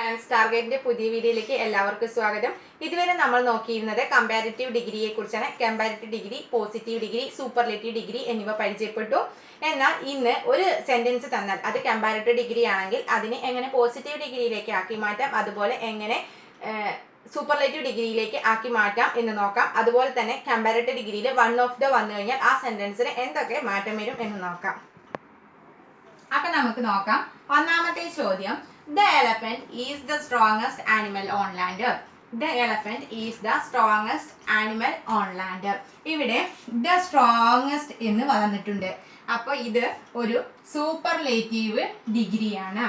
Friends, ടാർഗറ്റിന്റെ പുതിയ വീഡിയോയിലേക്ക് എല്ലാവർക്കും സ്വാഗതം. ഇതുവരെ നമ്മൾ നോക്കിയിരുന്നത് കമ്പാരിറ്റീവ് ഡിഗ്രിയെ കുറിച്ചാണ്. Comparative degree, positive degree, superlative degree എന്നിവ പരിചയപ്പെട്ടു. എന്നാൽ ഇന്ന് ഒരു സെന്റൻസ് തന്നാൽ അത് കമ്പാരിറ്റീവ് ഡിഗ്രി ആണെങ്കിൽ അതിനെ എങ്ങനെ പോസിറ്റീവ് ഡിഗ്രിയിലേക്ക് ആക്കി മാറ്റാം, അതുപോലെ എങ്ങനെ സൂപ്പർലേറ്റീവ് ഡിഗ്രിയിലേക്ക് ആക്കി മാറ്റാം എന്ന് നോക്കാം. അതുപോലെ തന്നെ കമ്പാരിറ്റീവ് ഡിഗ്രിയിൽ വൺ ഓഫ് ദ വന്നു കഴിഞ്ഞാൽ ആ സെന്റൻസിന് എന്തൊക്കെ മാറ്റം വരും എന്ന് നോക്കാം. അപ്പൊ നമുക്ക് നോക്കാം. ഒന്നാമത്തെ ചോദ്യം, the elephant is the strongest animal on land. The elephant is the strongest animal on land. ഇവിടെ the strongest എന്ന് വന്നിട്ടുണ്ട്. അപ്പോൾ ഇത് ഒരു സൂപ്പർലേറ്റീവ് ഡിഗ്രിയാണ്.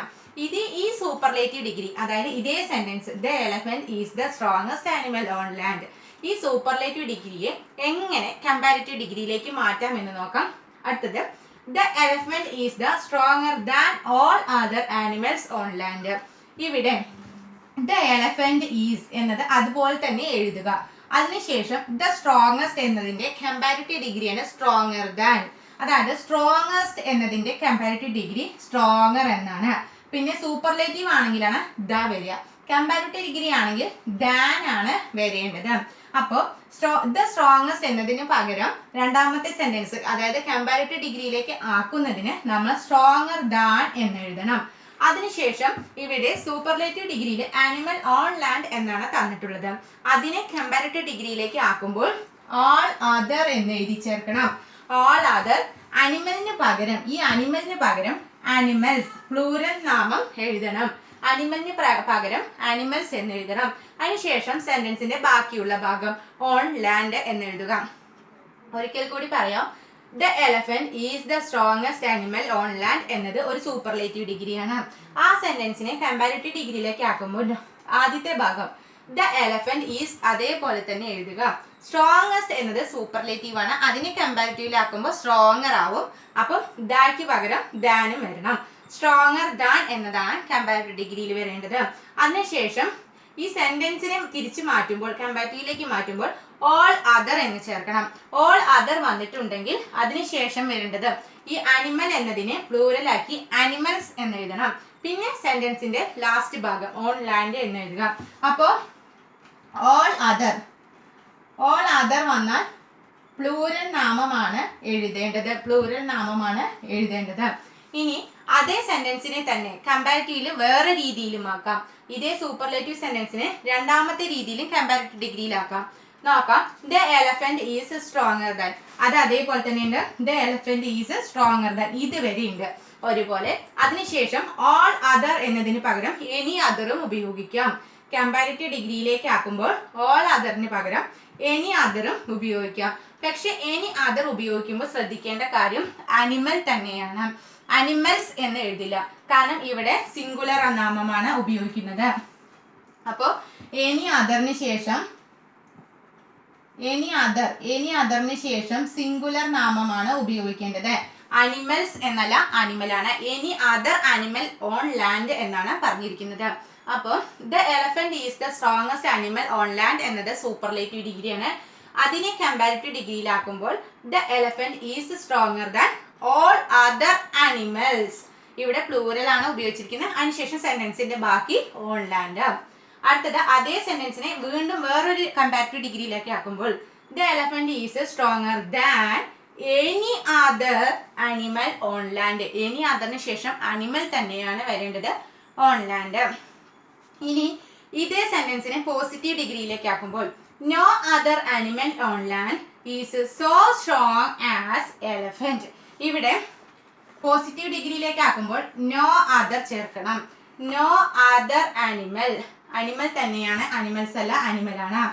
ഈ സൂപ്പർലേറ്റീവ് ഡിഗ്രി, അതായത് ഇതേ sentence the elephant is the strongest animal on land, ഈ സൂപ്പർലേറ്റീവ് ഡിഗ്രിയെ എങ്ങനെ കമ്പാരിറ്റീവ് ഡിഗ്രിയിലേക്ക് മാറ്റാം എന്ന് നോക്കാം. അടുത്തത്, the elephant is the stronger than all other animals on land. ഇവിടെ the elephant is എന്നത് അതുപോലെ തന്നെ എഴുതുക. അതിനുശേഷം the strongest എന്നതിന്റെ കമ്പാരിറ്റീവ് ഡിഗ്രിയാണ് stronger than. അതായത് സ്ട്രോങ്ങസ്റ്റ് എന്നതിന്റെ കമ്പാരിറ്റീവ് ഡിഗ്രി stronger എന്നാണ്. പിന്നെ സൂപ്പർലേറ്റീവ് ആണെങ്കിലാണ് the വരിക. കമ്പാരിറ്റീവ് ഡിഗ്രി ആണെങ്കിൽ than ആണ് വരേണ്ടത്. അപ്പോൾ the strongest എന്നതിന് പകരം രണ്ടാമത്തെ സെന്റൻസ്, അതായത് കമ്പാരിറ്റീവ് ഡിഗ്രിയിലേക്ക് ആക്കുന്നതിന് നമ്മൾ stronger than എന്ന് എഴുതണം. അതിനുശേഷം ഇവിടെ സൂപ്പർലേറ്റീവ് ഡിഗ്രിയിൽ ആനിമൽ ഓൺ ലാൻഡ് എന്നാണ് തന്നിട്ടുള്ളത്. അതിനെ കമ്പാരിറ്റീവ് ഡിഗ്രിയിലേക്ക് ആക്കുമ്പോൾ all other എന്ന് എഴുതി ചേർക്കണം. all other അനിമലിന് പകരം, ഈ അനിമലിന് പകരം ആനിമൽസ് പ്ലൂറൽ നാമം എഴുതണം. അനിമലിന് പകരം ആനിമൽസ് എന്ന് എഴുതണം. അതിനുശേഷം സെന്റൻസിന്റെ ബാക്കിയുള്ള ഭാഗം ഓൺ ലാൻഡ് എന്ന് എഴുതുക. ഒരിക്കൽ കൂടി പറയാം, the elephant is the strongest animal on land എന്നത് ഒരു സൂപ്പർലേറ്റീവ് ഡിഗ്രിയാണ്. ആ സെന്റൻസിനെ കമ്പാരിറ്റീവ് ഡിഗ്രിയിലേക്ക് ആക്കുമ്പോൾ ആദ്യത്തെ ഭാഗം the elephant is അതേപോലെ തന്നെ എഴുതുക. സ്ട്രോങ്ങസ്റ്റ് എന്നത് സൂപ്പർലേറ്റീവ് ആണ്. അതിനെ കമ്പാരിറ്റീവിലാക്കുമ്പോൾ സ്ട്രോങ്ങർ ആവും. അപ്പം ദാക്ക് പകരം ദാനും വരണം. സ്ട്രോങ്ങർ ദാൻ എന്നതാണ് കമ്പാരിറ്റീവ് ഡിഗ്രിയിൽ വരേണ്ടത്. അതിനുശേഷം ഈ സെന്റൻസിനെ തിരിച്ചു മാറ്റുമ്പോൾ, കമ്പാരിറ്റീവിലേക്ക് മാറ്റുമ്പോൾ ഓൾ അതർ എന്ന് ചേർക്കണം. ഓൾ അതർ വന്നിട്ടുണ്ടെങ്കിൽ അതിനുശേഷം വരേണ്ടത് ഈ അനിമൽ എന്നതിനെ പ്ലൂറലാക്കി അനിമൽസ് എന്ന് എഴുതണം. പിന്നെ സെന്റൻസിന്റെ ലാസ്റ്റ് ഭാഗം ഓൺ ലാൻഡ് എന്ന് എഴുതുക. അപ്പോൾ ഓൾ അതർ വന്നാൽ പ്ലൂറൽ നാമമാണ് എഴുതേണ്ടത്. ഇനി അതേ സെന്റൻസിനെ തന്നെ കമ്പാരിറ്റീവിൽ വേറെ രീതിയിലുമാക്കാം. ഇതേ സൂപ്പർലേറ്റീവ് സെന്റൻസിനെ രണ്ടാമത്തെ രീതിയിലും കമ്പാരിറ്റീവ് ഡിഗ്രിയിലാക്കാം. നോക്കാം. the elephant is stronger than, അത് അതേപോലെ തന്നെ ഉണ്ട്. the elephant is stronger than ഇതുവരെ ഉണ്ട് ഒരുപോലെ. അതിനുശേഷം all other എന്നതിന് പകരം any otherഉം ഉപയോഗിക്കാം. കമ്പാരിറ്റീവ് ഡിഗ്രിയിലേക്ക് ആക്കുമ്പോൾ all otherന് പകരം any otherഉം ഉപയോഗിക്കാം. പക്ഷെ any other ഉപയോഗിക്കുമ്പോൾ ശ്രദ്ധിക്കേണ്ട കാര്യം അനിമൽ തന്നെയാണ്. അനിമൽസ് എന്ന് എഴുതില്ല, കാരണം ഇവിടെ സിംഗുലർ നാമമാണ് ഉപയോഗിക്കുന്നത്. അപ്പോൾ any otherന് ശേഷം സിംഗുലർ നാമമാണ് ഉപയോഗിക്കേണ്ടത്. അനിമൽസ് എന്നല്ല, അനിമലാണ്. Any other animal on land എന്നാണ് പറഞ്ഞിരിക്കുന്നത്. അപ്പോൾ the elephant is the strongest animal on land എന്നത് സൂപ്പർലേറ്റീവ് ഡിഗ്രിയാണ്. അതിനെ കമ്പാരിറ്റീവ് ഡിഗ്രിയിലാക്കുമ്പോൾ the elephant is stronger than all other animals. ഇവിടെ പ്ലൂറൽ ആണ് ഉപയോഗിച്ചിരിക്കുന്നത്. അതിനുശേഷം സെന്റൻസിന്റെ ബാക്കി ഓൺ ലാൻഡ്. അടുത്തത് അതേ സെന്റൻസിനെ വീണ്ടും വേറൊരു കമ്പാരിറ്റീവ് ഡിഗ്രിയിലേക്ക് ആക്കുമ്പോൾ the elephant is stronger than any other animal on land. any otherന് ശേഷം അനിമൽ തന്നെയാണ് വരേണ്ടത്, ഓൺ ലാൻഡ്. ഇനി ഇതേ സെന്റൻസിനെ പോസിറ്റീവ് ഡിഗ്രിയിലേക്ക് ആക്കുമ്പോൾ no other animal on land is so strong as elephant. ഇവിടെ പോസിറ്റീവ് ഡിഗ്രിയിലേക്ക് ആക്കുമ്പോൾ no other ചേർക്കണം. no other അനിമൽ തന്നെയാണ്, അനിമൽസ് അല്ല, അനിമലാണ്.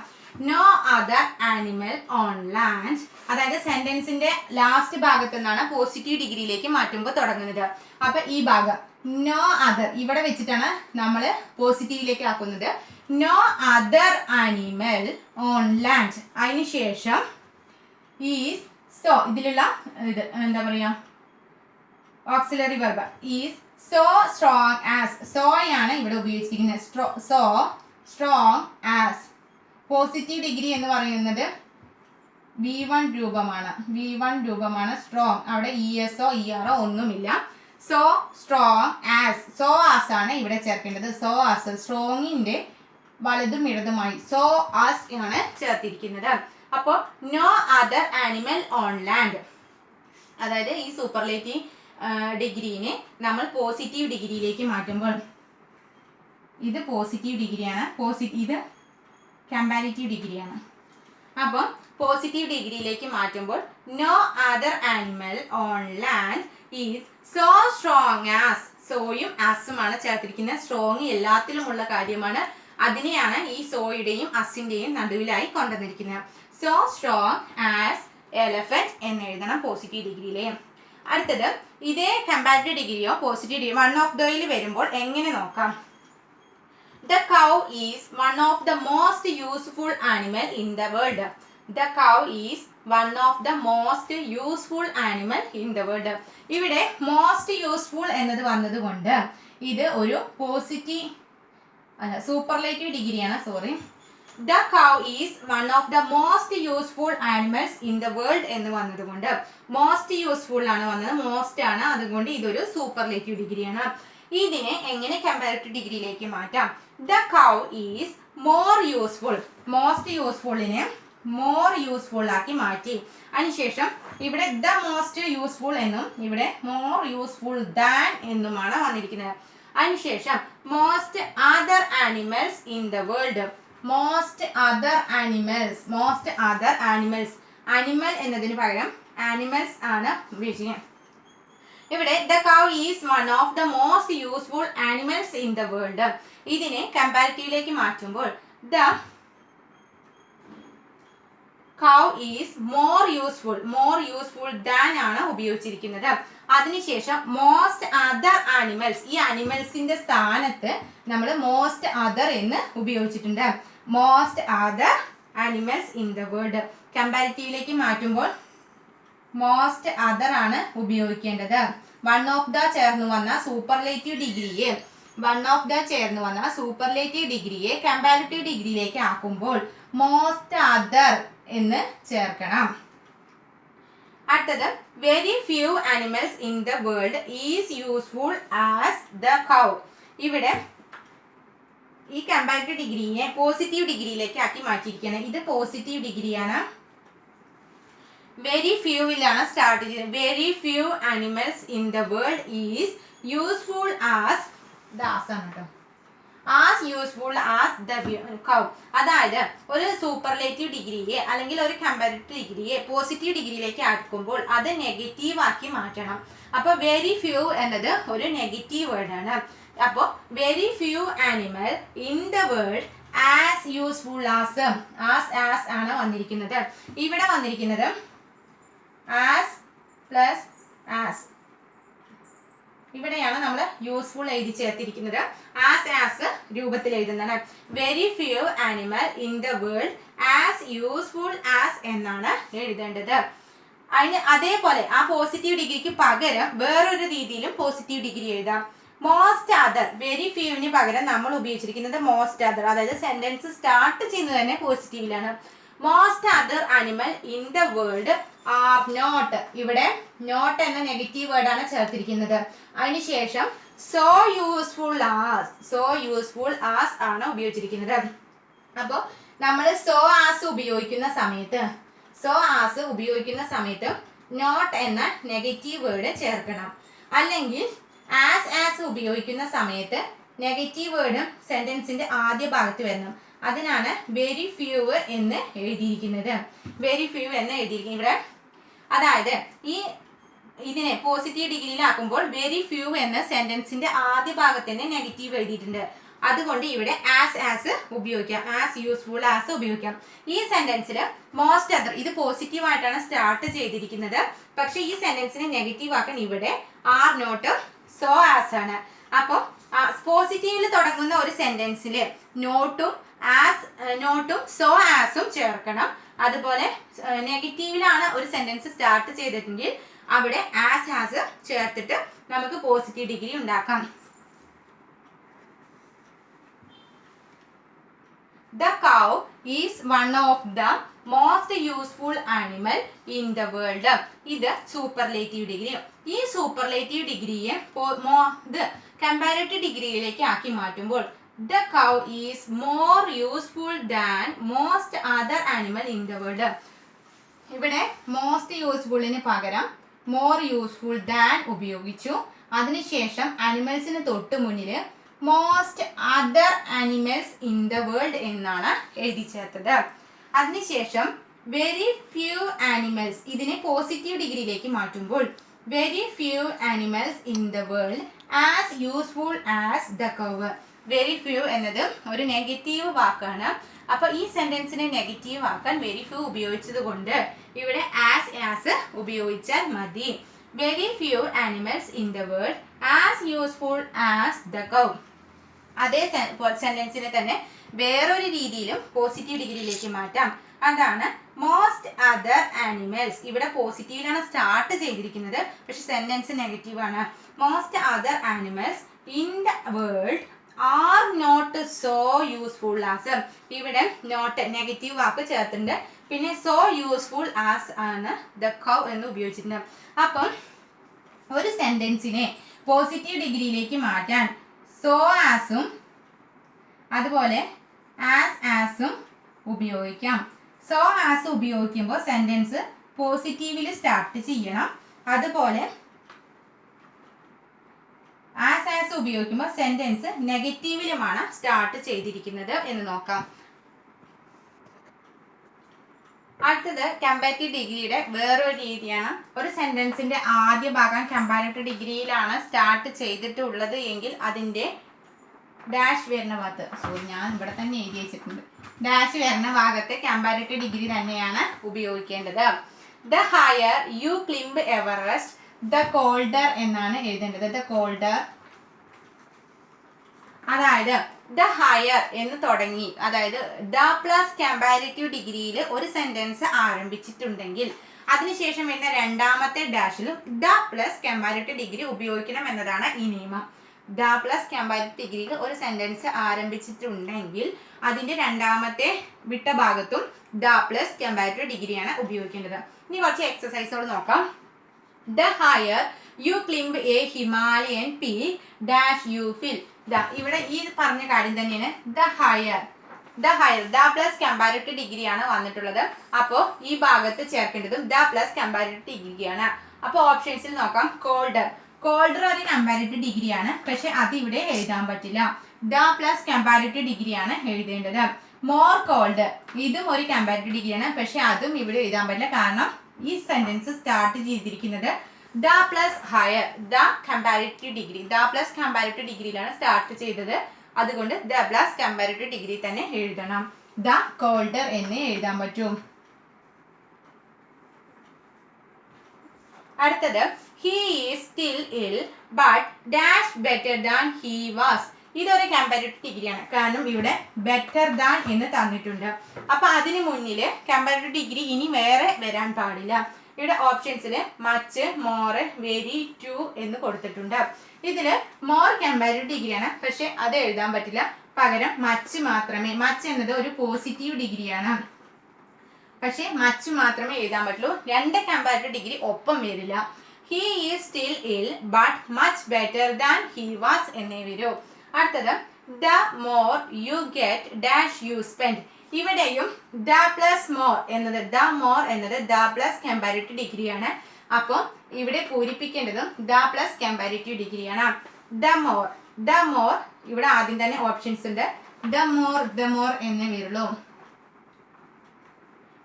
no other animal on land, അതായത് സെന്റൻസിന്റെ ലാസ്റ്റ് ഭാഗത്ത് നിന്നാണ് പോസിറ്റീവ് ഡിഗ്രിയിലേക്ക് മാറ്റുമ്പോൾ തുടങ്ങുന്നത്. അപ്പൊ ഈ ഭാഗം no other ഇവിടെ വെച്ചിട്ടാണ് നമ്മൾ പോസിറ്റീവിലേക്ക് ആക്കുന്നത്. no other animal on land. അതിനുശേഷം is so, ഇതിലുള്ള ഇത് എന്താ പറയാ, auxiliary verb is so strong as. so ആണ് ഇവിടെ ഉപയോഗിച്ചിരിക്കുന്നത്. so strong as. Positive degree എന്ന് പറയുന്നത് V1 രൂപമാണ്. സ്ട്രോങ്, അവിടെ ESO ERO ഒന്നുമില്ല. So strong as, so as ആണ് ഇവിടെ ചേർക്കേണ്ടത്. സോ ആസ്, സ്ട്രോങ്ങിന്റെ വലതും ഇടതുമായി സോ ആസ് ആണ് ചേർത്തിരിക്കുന്നത്. അപ്പോൾ no other animal on land, അതായത് ഈ സൂപ്പർലേറ്റീവ് ഡിഗ്രീനെ നമ്മൾ പോസിറ്റീവ് ഡിഗ്രിയിലേക്ക് മാറ്റുമ്പോൾ, ഇത് പോസിറ്റീവ് ഡിഗ്രിയാണ്, ഇത് കമ്പാരിറ്റീവ് ഡിഗ്രിയാണ്. അപ്പോൾ പോസിറ്റീവ് ഡിഗ്രിയിലേക്ക് മാറ്റുമ്പോൾ no other animal on land is so strong as, സോയും ആസുമാണ് ചേർത്തിരിക്കുന്നത്. സ്ട്രോങ് എല്ലാത്തിലുമുള്ള കാര്യമാണ്, അതിനെയാണ് ഈ സോയുടെയും അസിന്റെയും നടുവിലായി കൊണ്ടുവന്നിരിക്കുന്നത്. സോ സ്ട്രോങ് ആസ് എലഫന്റ് എന്ന് എഴുതണം പോസിറ്റീവ് ഡിഗ്രിയിലെ. അടുത്തത് ഇതേ കമ്പാരിറ്റീവ് ഡിഗ്രിയോ പോസിറ്റീവ് ഡിഗ്രി വൺ ഓഫ് ദയിൽ വരുമ്പോൾ എങ്ങനെ നോക്കാം. The cow is one of the most useful animal in the world. The cow is one of the most useful animal in the world. ഇവിടെ most useful എന്നത് വന്നതുകൊണ്ട് ഇത് ഒരു പോസിറ്റീവ് സൂപ്പർലേറ്റീവ് ഡിഗ്രിയാണ്. Sorry, The cow is one of the most useful animals in the world എന്ന് വന്നതുകൊണ്ട് most useful ആണ് വന്നത്, most ആണ്, അതുകൊണ്ട് ഇതൊരു സൂപ്പർലേറ്റീവ് ഡിഗ്രിയാണ്. ഇതിനെ എങ്ങനെ കമ്പാരിറ്റീവ് ഡിഗ്രിയിലേക്ക് മാറ്റാം. The cow is more useful, most usefulനെ more useful ആക്കി മാറ്റി. അതിനുശേഷം ഇവിടെ the most useful എന്നും ഇവിടെ more useful than എന്നുമാണ് വന്നിരിക്കുന്നത്. അതിനുശേഷം most other animals in the world, most other animals, most other animals, animal എന്നതിന് പകരം animals ആണ് ഉപയോഗിക്കുന്നത്. ഇവിടെ the cow is one of the most useful animals in the world. ഇതിനെ കമ്പാരിറ്റീവിലേക്ക് മാറ്റുമ്പോൾ the cow is more useful than ആണ് ഉപയോഗിച്ചിരിക്കുന്നത്. അതിനുശേഷം most other animals, ഈ അനിമൽസിന്റെ സ്ഥാനത്ത് നമ്മൾ most other എന്ന് ഉപയോഗിച്ചിട്ടുണ്ട്. most other animals in the world. കമ്പാരിറ്റീവിലേക്ക് മാറ്റുമ്പോൾ മോസ്റ്റ് അതർ ആണ് ഉപയോഗിക്കേണ്ടത്. വൺ ഓഫ് ദ ചേർന്ന് വന്ന സൂപ്പർലേറ്റീവ് ഡിഗ്രിയെ കമ്പാരിറ്റീവ് ഡിഗ്രിയിലേക്ക് ആക്കുമ്പോൾ മോസ്റ്റ് അതർ എന്ന് ചേർക്കണം. അടുത്തത് very few animals in the world is useful as the cow. ഇവിടെ ഈ കമ്പാരിറ്റീവ് ഡിഗ്രിയെ പോസിറ്റീവ് ഡിഗ്രിയിലേക്ക് ആക്കി മാറ്റിയിരിക്കുകയാണ്. ഇത് പോസിറ്റീവ് ഡിഗ്രിയാണ്. വെരി ഫ്യൂവിലാണ് സ്റ്റാർട്ട് ചെയ്യുന്നത്. Very few animals in the world is useful as the ആണ് കേട്ടോ, as useful as the cow. അതായത് ഒരു സൂപ്പർലേറ്റീവ് ഡിഗ്രിയെ അല്ലെങ്കിൽ ഒരു കമ്പാരിറ്റീവ് ഡിഗ്രിയെ പോസിറ്റീവ് ഡിഗ്രിയിലേക്ക് ആക്കുമ്പോൾ അത് നെഗറ്റീവ് ആക്കി മാറ്റണം. അപ്പോൾ വെരി ഫ്യൂ എന്നത് ഒരു നെഗറ്റീവ് വേർഡാണ്. അപ്പോൾ very few animal in the world as useful as ആണ് വന്നിരിക്കുന്നത്. ഇവിടെ വന്നിരിക്കുന്നത് ആസ് പ്ലസ് ആസ്, ഇവിടെയാണ് നമ്മൾ യൂസ്ഫുൾ എഴുതി ചേർത്തിരിക്കുന്നത്. ആസ് രൂപത്തിൽ എഴുതുന്നതാണ്. Very few animal in the world as useful as എന്നാണ് എഴുതേണ്ടത്. അതിന് അതേപോലെ ആ പോസിറ്റീവ് ഡിഗ്രിക്ക് പകരം വേറൊരു രീതിയിലും പോസിറ്റീവ് ഡിഗ്രി എഴുതാം. മോസ്റ്റ് അതർ, വെരി ഫ്യൂവിന് പകരം നമ്മൾ ഉപയോഗിച്ചിരിക്കുന്നത് മോസ്റ്റ് അതർ, അതായത് സെന്റൻസ് സ്റ്റാർട്ട് ചെയ്യുന്നത് തന്നെ പോസിറ്റീവിലാണ്. Most other animal in the world are not, ഇവിടെ നോട്ട് എന്ന നെഗറ്റീവ് വേർഡാണ് ചേർത്തിരിക്കുന്നത്. അതിനുശേഷം സോ യൂസ്ഫുൾ ആസ് ആണ് ഉപയോഗിച്ചിരിക്കുന്നത്. അപ്പോൾ നമ്മൾ സോ ആസ് ഉപയോഗിക്കുന്ന സമയത്ത് നോട്ട് എന്ന നെഗറ്റീവ് വേർഡ് ചേർക്കണം. അല്ലെങ്കിൽ ആസ് ഉപയോഗിക്കുന്ന സമയത്ത് നെഗറ്റീവ് വേർഡും സെന്റൻസിന്റെ ആദ്യ ഭാഗത്ത് വരണം. അതിനാണ് വെരി ഫ്യൂ എന്ന് എഴുതിയിരിക്കുന്നത്. ഇവിടെ അതായത് ഇതിനെ പോസിറ്റീവ് ഡിഗ്രിയിലാക്കുമ്പോൾ വെരി ഫ്യൂ എന്ന സെന്റൻസിന്റെ ആദ്യ ഭാഗത്ത് തന്നെ നെഗറ്റീവ് എഴുതിയിട്ടുണ്ട്. അതുകൊണ്ട് ഇവിടെ ആസ് ഉപയോഗിക്കാം, ആസ് യൂസ്ഫുൾ ആസ് ഉപയോഗിക്കാം. ഈ സെന്റൻസിൽ മോസ്റ്റ് അതർ, ഇത് പോസിറ്റീവ് ആയിട്ടാണ് സ്റ്റാർട്ട് ചെയ്തിരിക്കുന്നത്. പക്ഷെ ഈ സെന്റൻസിനെ നെഗറ്റീവ് ആക്കാൻ ഇവിടെ ആർ നോട്ട് സോ ആസ് ആണ്. അപ്പോൾ പോസിറ്റീവിൽ തുടങ്ങുന്ന ഒരു സെന്റൻസിൽ നോട്ടും സോ ആസും ചേർക്കണം. അതുപോലെ നെഗറ്റീവിലാണ് ഒരു സെന്റൻസ് സ്റ്റാർട്ട് ചെയ്തിട്ടുണ്ടെങ്കിൽ അവിടെ ആസ് ചേർത്തിട്ട് നമുക്ക് പോസിറ്റീവ് ഡിഗ്രി ഉണ്ടാക്കാം. The cow is one of the most useful animal in the world. ഇത് സൂപ്പർലേറ്റീവ് ഡിഗ്രി. ഈ സൂപ്പർലേറ്റീവ് ഡിഗ്രിയെ കമ്പാരേറ്റീവ് ഡിഗ്രിയിലേക്ക് ആക്കി മാറ്റുമ്പോൾ the cow is more useful than most other animal in the world. ഇവിടെ most യൂസ്ഫുള്ളിന് പകരം more useful than ഉപയോഗിച്ചു. അതിനുശേഷം അനിമൽസിന് തൊട്ട് മുന്നിൽ most other animals in the world എന്നാണ് എഴുതി ചേർത്തത്. അതിനുശേഷം വെരി ഫ്യൂ ആനിമൽസ്, ഇതിനെ പോസിറ്റീവ് ഡിഗ്രിയിലേക്ക് മാറ്റുമ്പോൾ very few animals in the world as useful as the curve. Very few എന്നത് ഒരു നെഗറ്റീവ് വാക്കാണ്. അപ്പോൾ ഈ സെന്റൻസിനെ നെഗറ്റീവ് ആക്കാൻ വെരി ഫ്യൂ ഉപയോഗിച്ചത് കൊണ്ട് ഇവിടെ ആസ് ഉപയോഗിച്ചാൽ മതി. Very few animals in the world as useful as the cow. അതേ സെന്റൻസിനെ തന്നെ വേറൊരു രീതിയിലും പോസിറ്റീവ് ഡിഗ്രിയിലേക്ക് മാറ്റാം. അതാണ് മോസ്റ്റ് അതർ ആനിമൽസ്. ഇവിടെ പോസിറ്റീവിലാണ് സ്റ്റാർട്ട് ചെയ്തിരിക്കുന്നത്, പക്ഷെ സെന്റൻസ് നെഗറ്റീവ് ആണ്. Most other animals in the world are not so useful as. ഇവിടെ നോട്ട് നെഗറ്റീവ് വാക്ക് ചേർത്തിട്ടുണ്ട്. പിന്നെ സോ യൂസ്ഫുൾ ആസ് ആണ് ദ കൗ എന്ന് ഉപയോഗിച്ചിട്ടുണ്ട്. അപ്പം ഒരു സെന്റൻസിനെ പോസിറ്റീവ് ഡിഗ്രിയിലേക്ക് മാറ്റാൻ സോ ആസും അതുപോലെ ആസും ഉപയോഗിക്കാം. സോ ആസ് ഉപയോഗിക്കുമ്പോൾ സെന്റൻസ് പോസിറ്റീവിൽ സ്റ്റാർട്ട് ചെയ്യണം. അതുപോലെ ആസ് ഉപയോഗിക്കുമ്പോൾ സെന്റൻസ് നെഗറ്റീവിലുമാണ് സ്റ്റാർട്ട് ചെയ്തിരിക്കുന്നത് എന്ന് നോക്കാം. അടുത്തത് കമ്പാരറ്റീവ് ഡിഗ്രിയുടെ വേറൊരു രീതിയാണ്. ഒരു സെന്റൻസിന്റെ ആദ്യ ഭാഗം കമ്പാരറ്റീവ് ഡിഗ്രിയിലാണ് സ്റ്റാർട്ട് ചെയ്തിട്ടുള്ളത് എങ്കിൽ അതിന്റെ ഡാഷ് വരുന്ന ഭാഗത്ത്, ഞാൻ ഇവിടെ തന്നെ എഴുതി വെച്ചിട്ടുണ്ട്, ഡാഷ് വരുന്ന ഭാഗത്ത് കമ്പാരറ്റീവ് ഡിഗ്രി തന്നെയാണ് ഉപയോഗിക്കേണ്ടത്. The higher you climb Everest the colder എന്നാണ് എഴുതേണ്ടത്. ദ കോൾഡർ, അതായത് ദ ഹയർ എന്ന് തുടങ്ങി, അതായത് ദ പ്ലസ് കമ്പാരറ്റീവ് ഡിഗ്രിയിൽ ഒരു സെന്റൻസ് ആരംഭിച്ചിട്ടുണ്ടെങ്കിൽ അതിനുശേഷം വരുന്ന രണ്ടാമത്തെ ഡാഷിലും ദ പ്ലസ് കമ്പാരറ്റീവ് ഡിഗ്രി ഉപയോഗിക്കണം എന്നതാണ് ഈ നിയമം. ദ പ്ലസ് കമ്പാരറ്റീവ് ഡിഗ്രിയിൽ ഒരു സെന്റൻസ് ആരംഭിച്ചിട്ടുണ്ടെങ്കിൽ അതിന്റെ രണ്ടാമത്തെ വിട്ട ഭാഗത്തും ദ പ്ലസ് കമ്പാരറ്റീവ് ഡിഗ്രിയാണ് ഉപയോഗിക്കേണ്ടത്. ഇനി കുറച്ച് എക്സസൈസുകൾ നോക്കാം. The higher you climb a Himalayan peak dash you feel. ഇവിടെ ഈ പറഞ്ഞ കാര്യം തന്നെയാണ്. the higher the plus comparative ഡിഗ്രിയാണ് വന്നിട്ടുള്ളത്. അപ്പോൾ ഈ ഭാഗത്ത് ചേർക്കേണ്ടതും ദ പ്ലസ് കമ്പാരറ്റീവ് ഡിഗ്രിയാണ്. അപ്പോൾ ഓപ്ഷൻസിൽ നോക്കാം. കോൾഡർ ഒരു കമ്പാരറ്റീവ് ഡിഗ്രിയാണ്, പക്ഷെ അത് ഇവിടെ എഴുതാൻ പറ്റില്ല. ദ പ്ലസ് കമ്പാരറ്റീവ് ഡിഗ്രിയാണ് എഴുതേണ്ടത്. മോർ കോൾഡ്, ഇതും ഒരു കമ്പാരറ്റീവ് ഡിഗ്രിയാണ്, പക്ഷെ അതും ഇവിടെ എഴുതാൻ പറ്റില്ല. കാരണം ഈ സെന്റൻസ് സ്റ്റാർട്ട് ചെയ്തിരിക്കുന്നത് the plus higher, the comparative degree, the plus comparative ഡിഗ്രിയിലാണ് സ്റ്റാർട്ട് ചെയ്തത്. അതുകൊണ്ട് ദ പ്ലസ് കമ്പാരറ്റീവ് ഡിഗ്രി തന്നെ എഴുതണം. ദ കോൾഡർ എന്ന് എഴുതാൻ പറ്റും. അടുത്തത് he is still ill but dash better than he was. ഇതൊരു കമ്പാരറ്റീവ് ഡിഗ്രിയാണ്, കാരണം ഇവിടെ ബെറ്റർ ദാൻ എന്ന് തന്നിട്ടുണ്ട്. അപ്പൊ അതിന് മുന്നിൽ കമ്പാരറ്റീവ് ഡിഗ്രി ഇനി വേറെ വരാൻ പാടില്ല. ഇവിടെ ഓപ്ഷൻസിൽ മച്ച്, മോർ, വെരി, ടു എന്ന് കൊടുത്തിട്ടുണ്ട്. ഇതിൽ മോർ കമ്പാരറ്റീവ് ഡിഗ്രിയാണ്, പക്ഷെ അത് എഴുതാൻ പറ്റില്ല. പകരം മച്ച് മാത്രമേ, മച്ച് എന്നത് ഒരു പോസിറ്റീവ് ഡിഗ്രിയാണ്, പക്ഷെ മച്ച് മാത്രമേ എഴുതാൻ പറ്റുള്ളൂ. രണ്ട് കമ്പാരറ്റീവ് ഡിഗ്രി ഒപ്പം വരില്ല. he is still ill but much better than he was എന്നേ വരൂ. അടുത്തത് the more you get dash you spend. ഇവിടെയും the plus more എന്നത് the plus കമ്പാരറ്റീവ് ഡിഗ്രിയാണ്. അപ്പോൾ ഇവിടെ പൂരിപ്പിക്കേണ്ടതും the plus കമ്പാരറ്റീവ് ഡിഗ്രിയാണ്. the more ഇവിടെ ആദ്യം തന്നെ ഓപ്ഷൻസ് ഉണ്ട്. the more എന്നേ വരുള്ളൂ.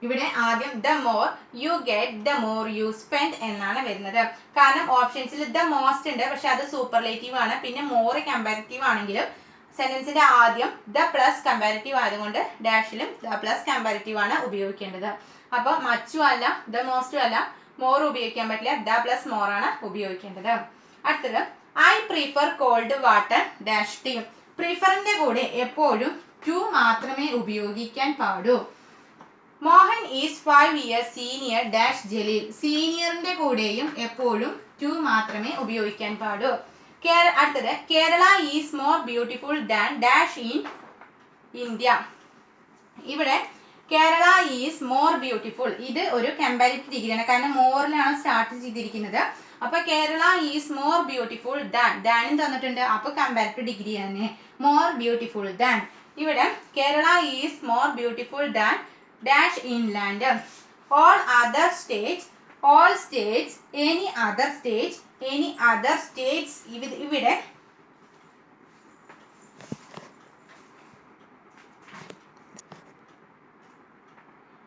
ഇവിടെ ആദ്യം the more you get the more you spend എന്നാണ് വരുന്നത്. കാരണം ഓപ്ഷൻസിൽ the most ഉണ്ട്, പക്ഷെ അത് സൂപ്പർലേറ്റീവ് ആണ്. പിന്നെ more കമ്പാരറ്റീവ് ആണെങ്കിലും സെന്റൻസിന്റെ ആദ്യം the plus കമ്പാരറ്റീവ് ആയതുകൊണ്ട് ഡാഷിലും the plus കമ്പാരറ്റീവ് ആണ് ഉപയോഗിക്കേണ്ടത്. അപ്പോൾ മച്ചും അല്ല the മോസ്റ്റും അല്ല, more ഉപയോഗിക്കാൻ പറ്റില്ല, the plus more ആണ് ഉപയോഗിക്കേണ്ടത്. അടുത്തത് I prefer cold water dash tea. പ്രിഫറിന്റെ കൂടെ എപ്പോഴും to മാത്രമേ ഉപയോഗിക്കാൻ പാടൂ. Mohan is 5 years senior dash Jaleel. സീനിയറിന്റെ കൂടെയും എപ്പോഴും ടു മാത്രമേ ഉപയോഗിക്കാൻ പാടൂ. അടുത്തത് Kerala is more beautiful than dash in India. ഇവിടെ കേരള ഈസ് മോർ ബ്യൂട്ടിഫുൾ, ഇത് ഒരു കമ്പാരിറ്റീവ് ഡിഗ്രിയാണ്, കാരണം മോറിലാണ് സ്റ്റാർട്ട് ചെയ്തിരിക്കുന്നത്. അപ്പൊ Kerala is more beautiful than, ദാനും തന്നിട്ടുണ്ട്, അപ്പൊ കമ്പാരിറ്റീവ് ഡിഗ്രി തന്നെ, മോർ ബ്യൂട്ടിഫുൾ ദാൻ. ഇവിടെ Kerala is more beautiful than dash inland, all other states, all states, any other state, any other states. ഇവിടെ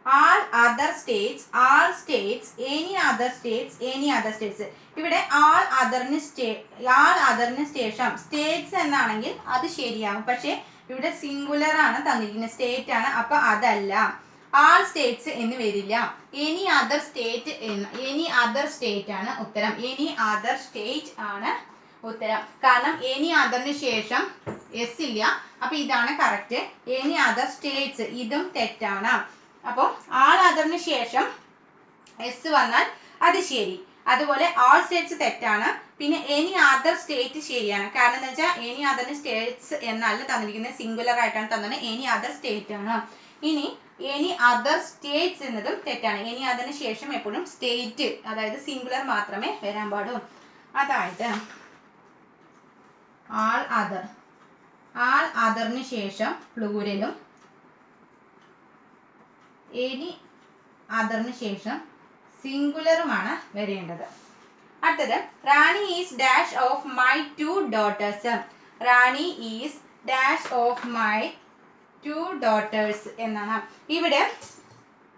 all other states, all states, any other states, any other states. ഇവിടെ all otherന് ശേഷം States എന്നാണെങ്കിൽ അത് ശരിയാവും, പക്ഷെ ഇവിടെ singular ആണ് തന്നിരിക്കുന്നത്, സ്റ്റേറ്റ് ആണ്, അപ്പൊ അതല്ല, ആൾ സ്റ്റേറ്റ്സ് എന്ന് വരില്ല, എനി അതർ സ്റ്റേറ്റ് എന്ന്, എനി അതർ സ്റ്റേറ്റ് ആണ് ഉത്തരം, എനി അതർ സ്റ്റേറ്റ് ആണ് ഉത്തരം. കാരണം എനി അതറിന് ശേഷം എസ് ഇല്ല, അപ്പൊ ഇതാണ് കറക്റ്റ്. എനി അതർ സ്റ്റേറ്റ്സ്, ഇതും തെറ്റാണ്. അപ്പോൾ ആൾ അതറിന് ശേഷം എസ് വന്നാൽ അത് ശരി. അതുപോലെ ആൾ സ്റ്റേറ്റ്സ് തെറ്റാണ്. പിന്നെ എനി അതർ സ്റ്റേറ്റ് ശരിയാണ്. കാരണം എന്താ വെച്ചാൽ എനി അതറിന് സ്റ്റേറ്റ്സ് എന്നല്ല തന്നിരിക്കുന്നത്, സിംഗുലർ ആയിട്ടാണ് തന്നത്, എനി അതർ സ്റ്റേറ്റ് ആണ്. ഇനി എനി അതർ സ്റ്റേറ്റ്സ് എന്നതും തെറ്റാണ്. എനി അതറിന് ശേഷം എപ്പോഴും സ്റ്റേറ്റ്, അതായത് സിംഗുലർ മാത്രമേ വരാൻ പാടൂ. അതായത് ആൾ അതർ, ആൾ അതറിന് ശേഷം പ്ലൂരലും എനി അതറിന് ശേഷം സിംഗുലറുമാണ് വരേണ്ടത്. അടുത്തത് Rani is dash of my 2 daughters. Rani is dash of my 2 daughters എന്നാണ്. ഇവിടെ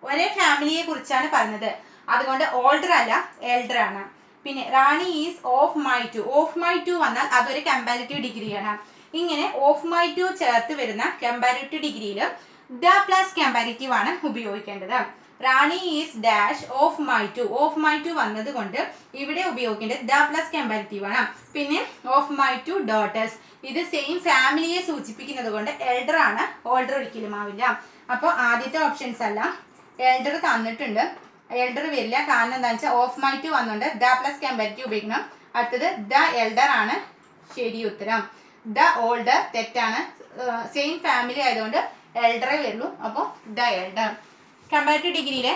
ഒരേ ഫാമിലിയെ കുറിച്ചാണ് പറഞ്ഞത്, അതുകൊണ്ട് ഓൾഡർ അല്ല എൽഡർ ആണ്. പിന്നെ Rani is of my 2, of my 2 വന്നാൽ അതൊരു കമ്പാരിറ്റീവ് ഡിഗ്രിയാണ്. ഇങ്ങനെ ഓഫ് മൈ 2 ചേർത്ത് വരുന്ന കമ്പാരിറ്റീവ് ഡിഗ്രിയിൽ ദ പ്ലസ് കമ്പാരിറ്റീവ് ആണ് ഉപയോഗിക്കേണ്ടത്. Rani is dash of my 2, of my 2 വന്നത് കൊണ്ട് ഇവിടെ ഉപയോഗിക്കേണ്ടത് ദ പ്ലസ് കമ്പാരിറ്റീവ് ആണ്. പിന്നെ ഓഫ് മൈ 2 ഡോട്ടേഴ്സ്, ഇത് സെയിം ഫാമിലിയെ സൂചിപ്പിക്കുന്നത് കൊണ്ട് എൽഡർ ആണ്, ഓൾഡർ ഒരിക്കലും ആവില്ല. അപ്പോൾ ആദ്യത്തെ ഓപ്ഷൻസ് അല്ല, എൽഡർ തന്നിട്ടുണ്ട്, എൽഡർ വരില്ല. കാരണം എന്താണെന്ന് വെച്ചാൽ ഓഫ് മൈ 2 വന്നുകൊണ്ട് ദ പ്ലസ് കമ്പാരിറ്റീവ് ഉപയോഗിക്കണം. അടുത്തത് ദ എൽഡർ ആണ് ശരി ഉത്തരം. ദ ഓൾഡർ തെറ്റാണ്, സെയിം ഫാമിലി ആയതുകൊണ്ട് എൽഡറേ വരുള്ളൂ, അപ്പോൾ ദ എൽഡർ. കമ്പാരിറ്റീവ് ഡിഗ്രിയിലെ